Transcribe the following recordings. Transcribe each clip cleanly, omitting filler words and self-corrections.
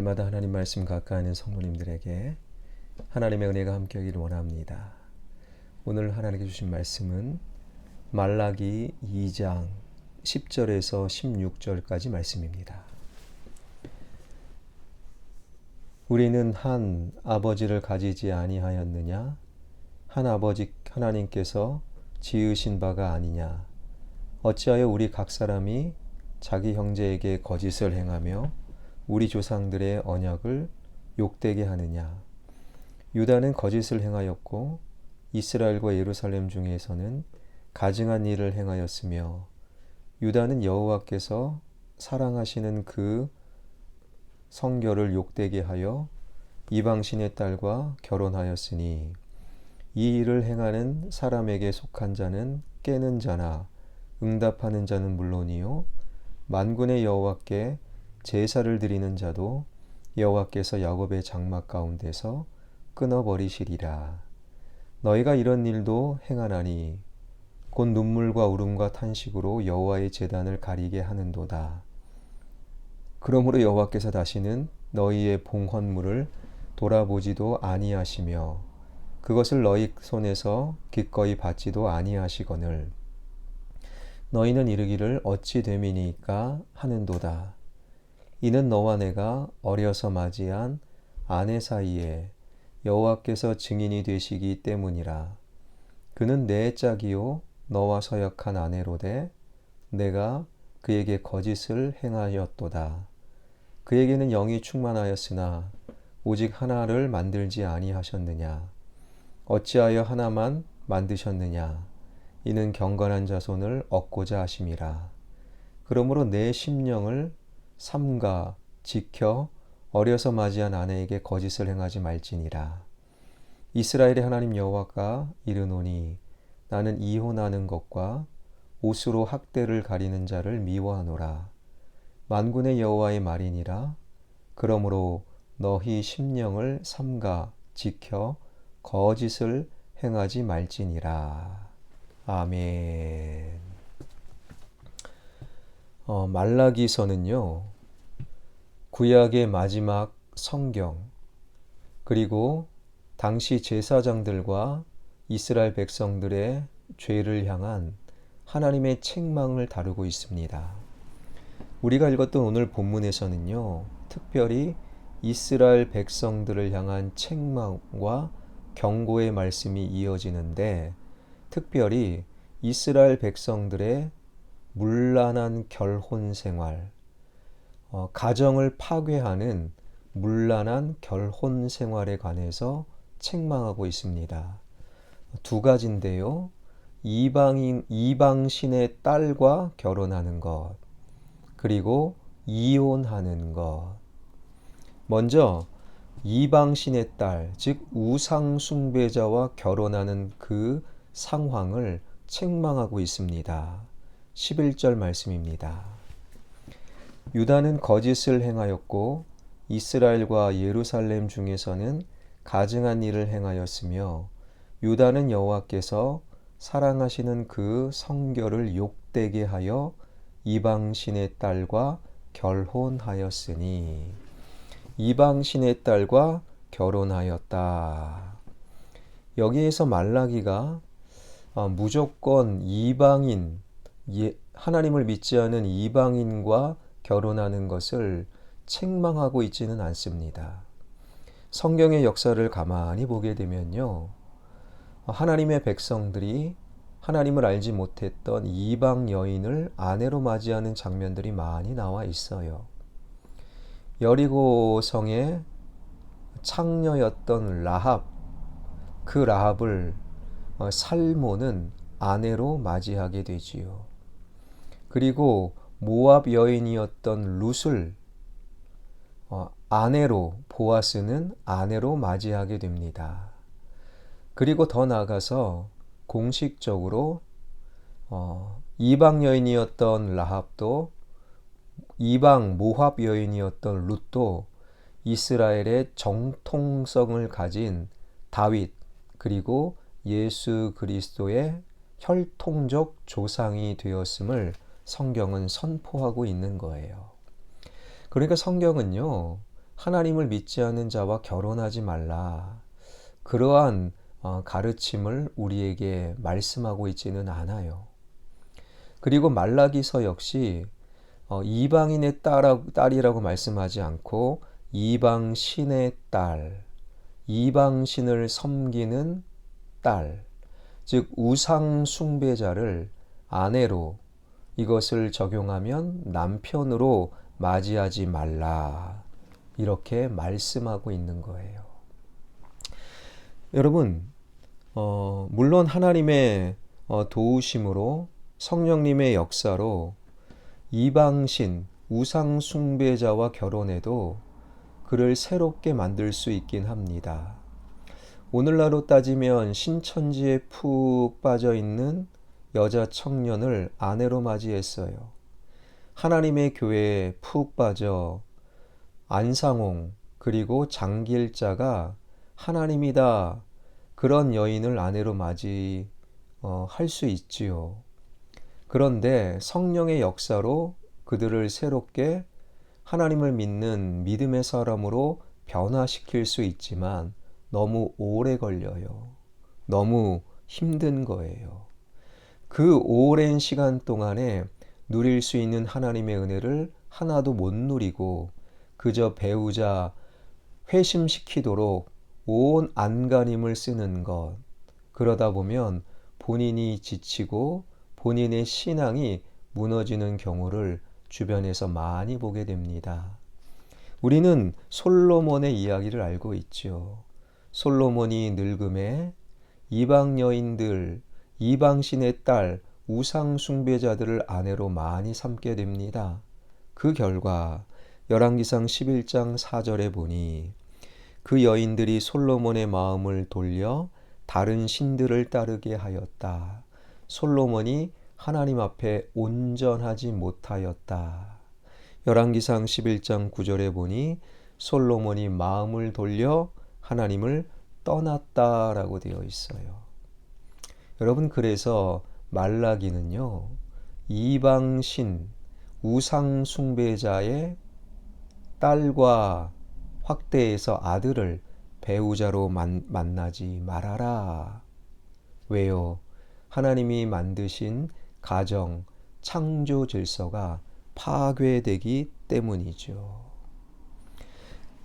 날마다 하나님 말씀 가까이 하는 성도님들에게 하나님의 은혜가 함께하기를 원합니다. 오늘 하나님께 주신 말씀은 말라기 2장 10절에서 16절까지 말씀입니다. 우리는 한 아버지를 가지지 아니하였느냐? 한 아버지 하나님께서 지으신 바가 아니냐? 어찌하여 우리 각 사람이 자기 형제에게 거짓을 행하며 우리 조상들의 언약을 욕되게 하느냐? 유다는 거짓을 행하였고 이스라엘과 예루살렘 중에서는 가증한 일을 행하였으며 유다는 여호와께서 사랑하시는 그 성결을 욕되게 하여 이방신의 딸과 결혼하였으니 이 일을 행하는 사람에게 속한 자는 깨는 자나 응답하는 자는 물론이요 만군의 여호와께 제사를 드리는 자도 여호와께서 야곱의 장막 가운데서 끊어버리시리라. 너희가 이런 일도 행하나니 곧 눈물과 울음과 탄식으로 여호와의 제단을 가리게 하는도다. 그러므로 여호와께서 다시는 너희의 봉헌물을 돌아보지도 아니하시며 그것을 너희 손에서 기꺼이 받지도 아니하시거늘 너희는 이르기를 어찌 됨이니까 하는도다. 이는 너와 내가 어려서 맞이한 아내 사이에 여호와께서 증인이 되시기 때문이라. 그는 내 짝이요 너와 서역한 아내로되 내가 그에게 거짓을 행하였도다. 그에게는 영이 충만하였으나 오직 하나를 만들지 아니하셨느냐? 어찌하여 하나만 만드셨느냐? 이는 경건한 자손을 얻고자 하심이라. 그러므로 내 심령을 삼가 지켜 어려서 맞이한 아내에게 거짓을 행하지 말지니라. 이스라엘의 하나님 여호와가 이르노니 나는 이혼하는 것과 옷으로 학대를 가리는 자를 미워하노라. 만군의 여호와의 말이니라. 그러므로 너희 심령을 삼가 지켜 거짓을 행하지 말지니라. 아멘. 말라기서는요, 구약의 마지막 성경, 그리고 당시 제사장들과 이스라엘 백성들의 죄를 향한 하나님의 책망을 다루고 있습니다. 우리가 읽었던 오늘 본문에서는요, 특별히 이스라엘 백성들을 향한 책망과 경고의 말씀이 이어지는데, 특별히 이스라엘 백성들의 문란한 결혼 생활, 가정을 파괴하는 문란한 결혼 생활에 관해서 책망하고 있습니다. 두 가지인데요. 이방신의 딸과 결혼하는 것, 그리고 이혼하는 것. 먼저 이방신의 딸, 즉 우상 숭배자와 결혼하는 그 상황을 책망하고 있습니다. 11절 말씀입니다. 유다는 거짓을 행하였고 이스라엘과 예루살렘 중에서는 가증한 일을 행하였으며 유다는 여호와께서 사랑하시는 그 성결을 욕되게 하여 이방신의 딸과 결혼하였으니 이방신의 딸과 결혼하였다. 여기에서 말라기가 무조건 이방인, 하나님을 믿지 않은 이방인과 결혼하는 것을 책망하고 있지는 않습니다. 성경의 역사를 가만히 보게 되면요, 하나님의 백성들이 하나님을 알지 못했던 이방 여인을 아내로 맞이하는 장면들이 많이 나와 있어요. 여리고 성의 창녀였던 라합, 그 라합을 살몬은 아내로 맞이하게 되지요. 그리고 모압 여인이었던 룻을 아내로, 보아스는 아내로 맞이하게 됩니다. 그리고 더 나아가서 공식적으로 이방 여인이었던 라합도 이방 모압 여인이었던 룻도 이스라엘의 정통성을 가진 다윗, 그리고 예수 그리스도의 혈통적 조상이 되었음을 성경은 선포하고 있는 거예요. 그러니까 성경은요, 하나님을 믿지 않는 자와 결혼하지 말라. 그러한 가르침을 우리에게 말씀하고 있지는 않아요. 그리고 말라기서 역시 이방인의 딸이라고 말씀하지 않고 이방신의 딸, 이방신을 섬기는 딸, 즉 우상 숭배자를 아내로, 이것을 적용하면 남편으로 맞이하지 말라, 이렇게 말씀하고 있는 거예요. 여러분, 물론 하나님의 도우심으로, 성령님의 역사로 이방신, 우상 숭배자와 결혼해도 그를 새롭게 만들 수 있긴 합니다. 오늘날로 따지면 신천지에 푹 빠져 있는 여자 청년을 아내로 맞이했어요. 하나님의 교회에 푹 빠져 안상홍 그리고 장길자가 하나님이다, 그런 여인을 아내로 맞이할 수 있지요. 그런데 성령의 역사로 그들을 새롭게 하나님을 믿는 믿음의 사람으로 변화시킬 수 있지만 너무 오래 걸려요. 너무 힘든 거예요. 그 오랜 시간 동안에 누릴 수 있는 하나님의 은혜를 하나도 못 누리고 그저 배우자 회심시키도록 온 안간힘을 쓰는 것, 그러다 보면 본인이 지치고 본인의 신앙이 무너지는 경우를 주변에서 많이 보게 됩니다. 우리는 솔로몬의 이야기를 알고 있죠. 솔로몬이 늙음에 이방 여인들, 이방신의 딸, 우상 숭배자들을 아내로 많이 삼게 됩니다. 그 결과 열왕기상 11장 4절에 보니 그 여인들이 솔로몬의 마음을 돌려 다른 신들을 따르게 하였다. 솔로몬이 하나님 앞에 온전하지 못하였다. 열왕기상 11장 9절에 보니 솔로몬이 마음을 돌려 하나님을 떠났다라고 되어 있어요. 여러분, 그래서 말라기는요, 이방신, 우상 숭배자의 딸과 확대해서 아들을 배우자로 만나지 말아라. 왜요? 하나님이 만드신 가정, 창조 질서가 파괴되기 때문이죠.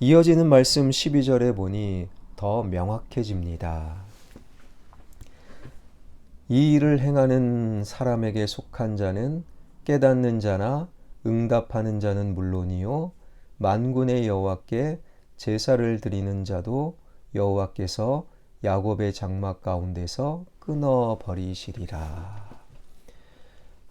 이어지는 말씀 12절에 보니 더 명확해집니다. 이 일을 행하는 사람에게 속한 자는 깨닫는 자나 응답하는 자는 물론이요 만군의 여호와께 제사를 드리는 자도 여호와께서 야곱의 장막 가운데서 끊어버리시리라.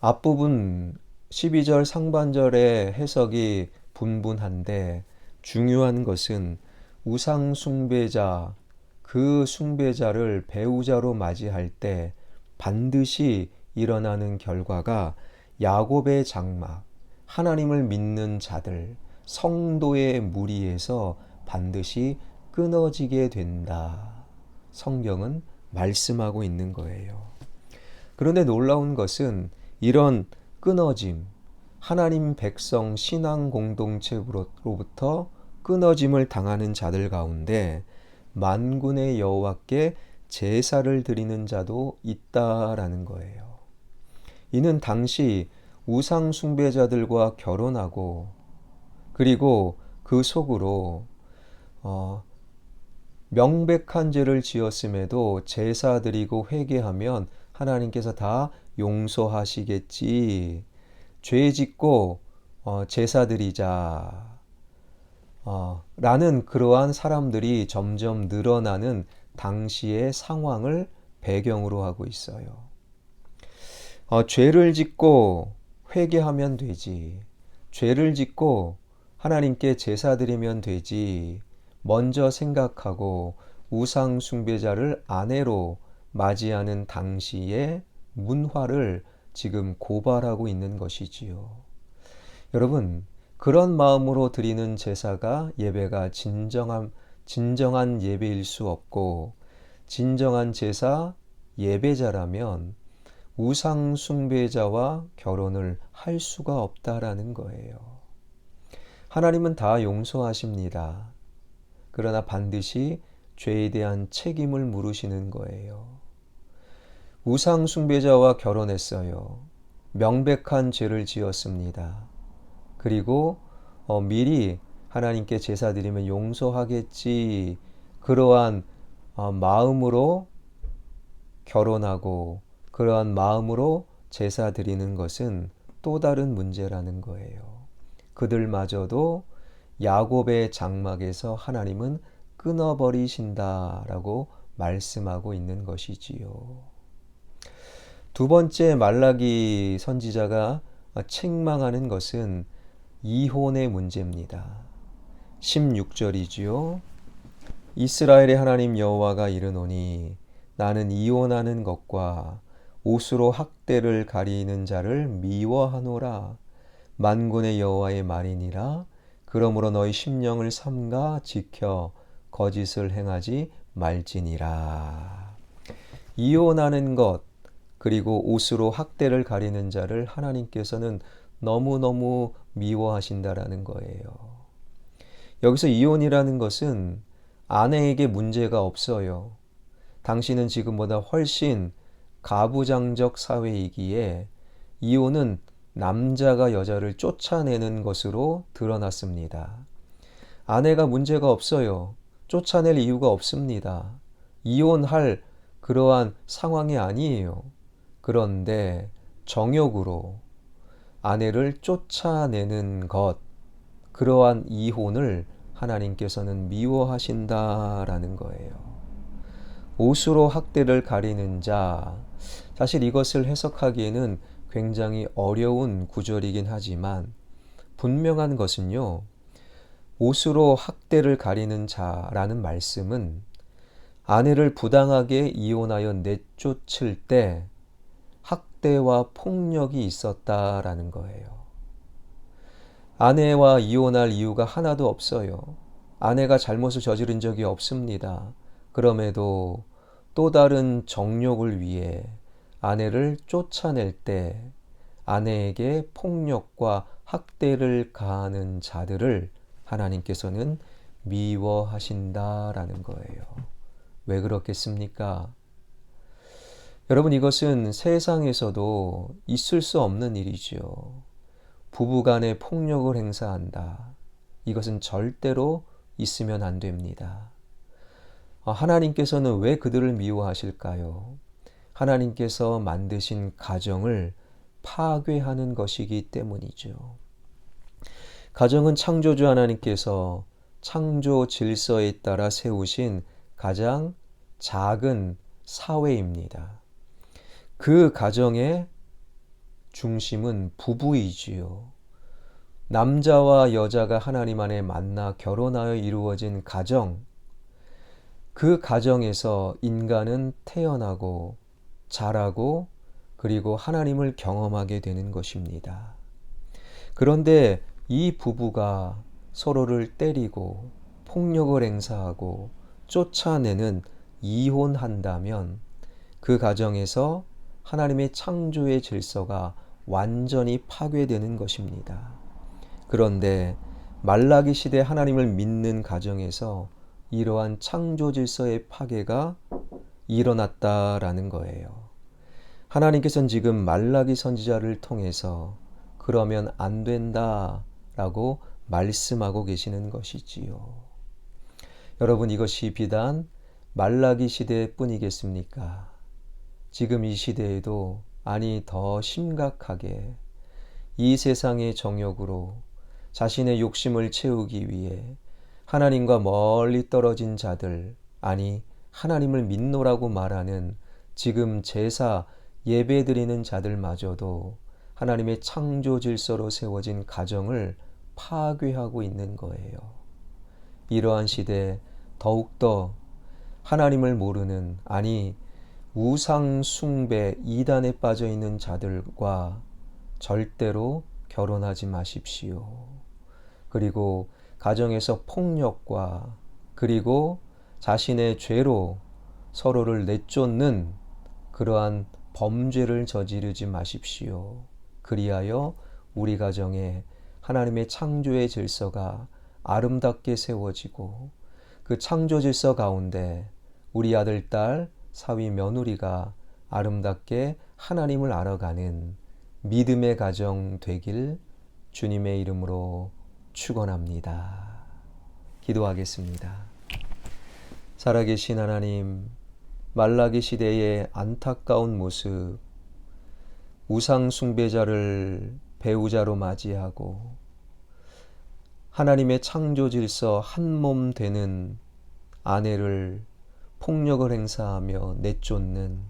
앞부분 12절 상반절의 해석이 분분한데 중요한 것은 우상 숭배자, 그 숭배자를 배우자로 맞이할 때 반드시 일어나는 결과가 야곱의 장막, 하나님을 믿는 자들, 성도의 무리에서 반드시 끊어지게 된다. 성경은 말씀하고 있는 거예요. 그런데 놀라운 것은 이런 끊어짐, 하나님 백성 신앙 공동체로부터 끊어짐을 당하는 자들 가운데 만군의 여호와께 제사를 드리는 자도 있다라는 거예요. 이는 당시 우상 숭배자들과 결혼하고 그리고 그 속으로 명백한 죄를 지었음에도 제사 드리고 회개하면 하나님께서 다 용서하시겠지. 죄 짓고 제사 드리자. 라는 그러한 사람들이 점점 늘어나는 당시의 상황을 배경으로 하고 있어요. 죄를 짓고 회개하면 되지. 죄를 짓고 하나님께 제사 드리면 되지. 먼저 생각하고 우상 숭배자를 아내로 맞이하는 당시의 문화를 지금 고발하고 있는 것이지요. 여러분, 그런 마음으로 드리는 제사가 예배가 진정한 예배일 수 없고, 진정한 제사 예배자라면 우상 숭배자와 결혼을 할 수가 없다라는 거예요. 하나님은 다 용서하십니다. 그러나 반드시 죄에 대한 책임을 물으시는 거예요. 우상 숭배자와 결혼했어요. 명백한 죄를 지었습니다. 그리고 미리 하나님께 제사 드리면 용서하겠지, 그러한 마음으로 결혼하고 그러한 마음으로 제사 드리는 것은 또 다른 문제라는 거예요. 그들마저도 야곱의 장막에서 하나님은 끊어버리신다라고 말씀하고 있는 것이지요. 두 번째 말라기 선지자가 책망하는 것은 이혼의 문제입니다. 16절이지요. 이스라엘의 하나님 여호와가 이르노니 나는 이혼하는 것과 옷으로 학대를 가리는 자를 미워하노라. 만군의 여호와의 말이니라. 그러므로 너희 심령을 삼가 지켜 거짓을 행하지 말지니라. 이혼하는 것, 그리고 옷으로 학대를 가리는 자를 하나님께서는 너무너무 미워하신다라는 거예요. 여기서 이혼이라는 것은 아내에게 문제가 없어요. 당신은 지금보다 훨씬 가부장적 사회이기에 이혼은 남자가 여자를 쫓아내는 것으로 드러났습니다. 아내가 문제가 없어요. 쫓아낼 이유가 없습니다. 이혼할 그러한 상황이 아니에요. 그런데 정욕으로 아내를 쫓아내는 것, 그러한 이혼을 하나님께서는 미워하신다라는 거예요. 옷으로 학대를 가리는 자, 사실 이것을 해석하기에는 굉장히 어려운 구절이긴 하지만 분명한 것은요, 옷으로 학대를 가리는 자라는 말씀은 아내를 부당하게 이혼하여 내쫓을 때 학대와 폭력이 있었다라는 거예요. 아내와 이혼할 이유가 하나도 없어요. 아내가 잘못을 저지른 적이 없습니다. 그럼에도 또 다른 정욕을 위해 아내를 쫓아낼 때 아내에게 폭력과 학대를 가하는 자들을 하나님께서는 미워하신다라는 거예요. 왜 그렇겠습니까? 여러분, 이것은 세상에서도 있을 수 없는 일이죠. 부부간에 폭력을 행사한다. 이것은 절대로 있으면 안 됩니다. 하나님께서는 왜 그들을 미워하실까요? 하나님께서 만드신 가정을 파괴하는 것이기 때문이죠. 가정은 창조주 하나님께서 창조 질서에 따라 세우신 가장 작은 사회입니다. 그 가정의 중심은 부부이지요. 남자와 여자가 하나님 안에 만나 결혼하여 이루어진 가정, 그 가정에서 인간은 태어나고 자라고 그리고 하나님을 경험하게 되는 것입니다. 그런데 이 부부가 서로를 때리고 폭력을 행사하고 쫓아내는 이혼한다면 그 가정에서 하나님의 창조의 질서가 완전히 파괴되는 것입니다. 그런데 말라기 시대 하나님을 믿는 가정에서 이러한 창조 질서의 파괴가 일어났다라는 거예요. 하나님께서는 지금 말라기 선지자를 통해서 그러면 안 된다라고 말씀하고 계시는 것이지요. 여러분, 이것이 비단 말라기 시대뿐이겠습니까? 지금 이 시대에도, 아니 더 심각하게 이 세상의 정욕으로 자신의 욕심을 채우기 위해 하나님과 멀리 떨어진 자들, 아니 하나님을 믿노라고 말하는 지금 제사 예배드리는 자들마저도 하나님의 창조 질서로 세워진 가정을 파괴하고 있는 거예요. 이러한 시대에 더욱더 하나님을 모르는, 아니 우상 숭배 이단에 빠져 있는 자들과 절대로 결혼하지 마십시오. 그리고 가정에서 폭력과 그리고 자신의 죄로 서로를 내쫓는 그러한 범죄를 저지르지 마십시오. 그리하여 우리 가정에 하나님의 창조의 질서가 아름답게 세워지고 그 창조 질서 가운데 우리 아들, 딸, 사위, 며느리가 아름답게 하나님을 알아가는 믿음의 가정 되길 주님의 이름으로 축원합니다. 기도하겠습니다. 살아계신 하나님, 말라기 시대의 안타까운 모습, 우상 숭배자를 배우자로 맞이하고 하나님의 창조 질서 한 몸 되는 아내를 폭력을 행사하며 내쫓는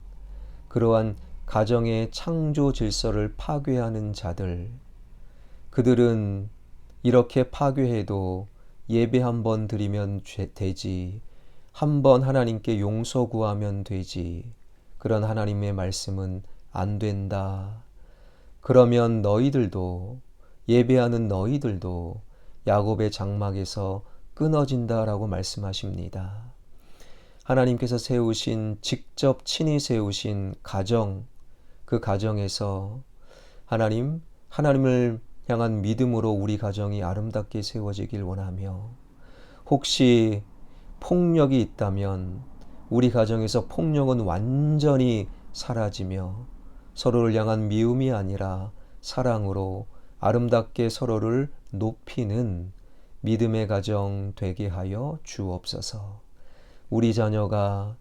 그러한 가정의 창조 질서를 파괴하는 자들, 그들은 이렇게 파괴해도 예배 한 번 드리면 되지, 한 번 하나님께 용서 구하면 되지, 그런 하나님의 말씀은 안 된다. 그러면 너희들도, 예배하는 너희들도 야곱의 장막에서 끊어진다라고 말씀하십니다. 하나님께서 직접 친히 세우신 가정, 그 가정에서 하나님을 향한 믿음으로 우리 가정이 아름답게 세워지길 원하며, 혹시 폭력이 있다면 우리 가정에서 폭력은 완전히 사라지며 서로를 향한 미움이 아니라 사랑으로 아름답게 서로를 높이는 믿음의 가정 되게 하여 주옵소서. 우리 자녀가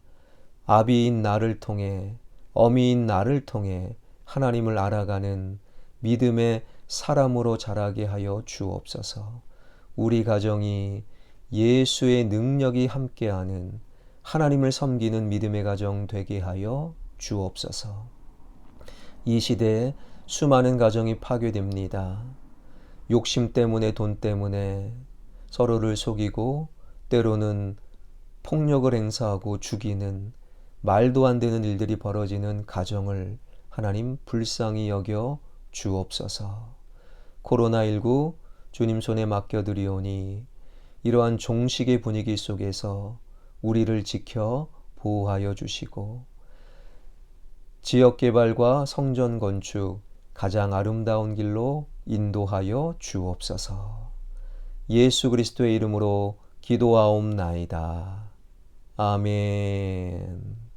아비인 나를 통해, 어미인 나를 통해 하나님을 알아가는 믿음의 사람으로 자라게 하여 주옵소서. 우리 가정이 예수의 능력이 함께하는 하나님을 섬기는 믿음의 가정 되게 하여 주옵소서. 이 시대에 수많은 가정이 파괴됩니다. 욕심 때문에, 돈 때문에 서로를 속이고 때로는 폭력을 행사하고 죽이는 말도 안 되는 일들이 벌어지는 가정을 하나님 불쌍히 여겨 주옵소서. 코로나19 주님 손에 맡겨드리오니 이러한 종식의 분위기 속에서 우리를 지켜 보호하여 주시고 지역개발과 성전 건축 가장 아름다운 길로 인도하여 주옵소서. 예수 그리스도의 이름으로 기도하옵나이다. 아멘.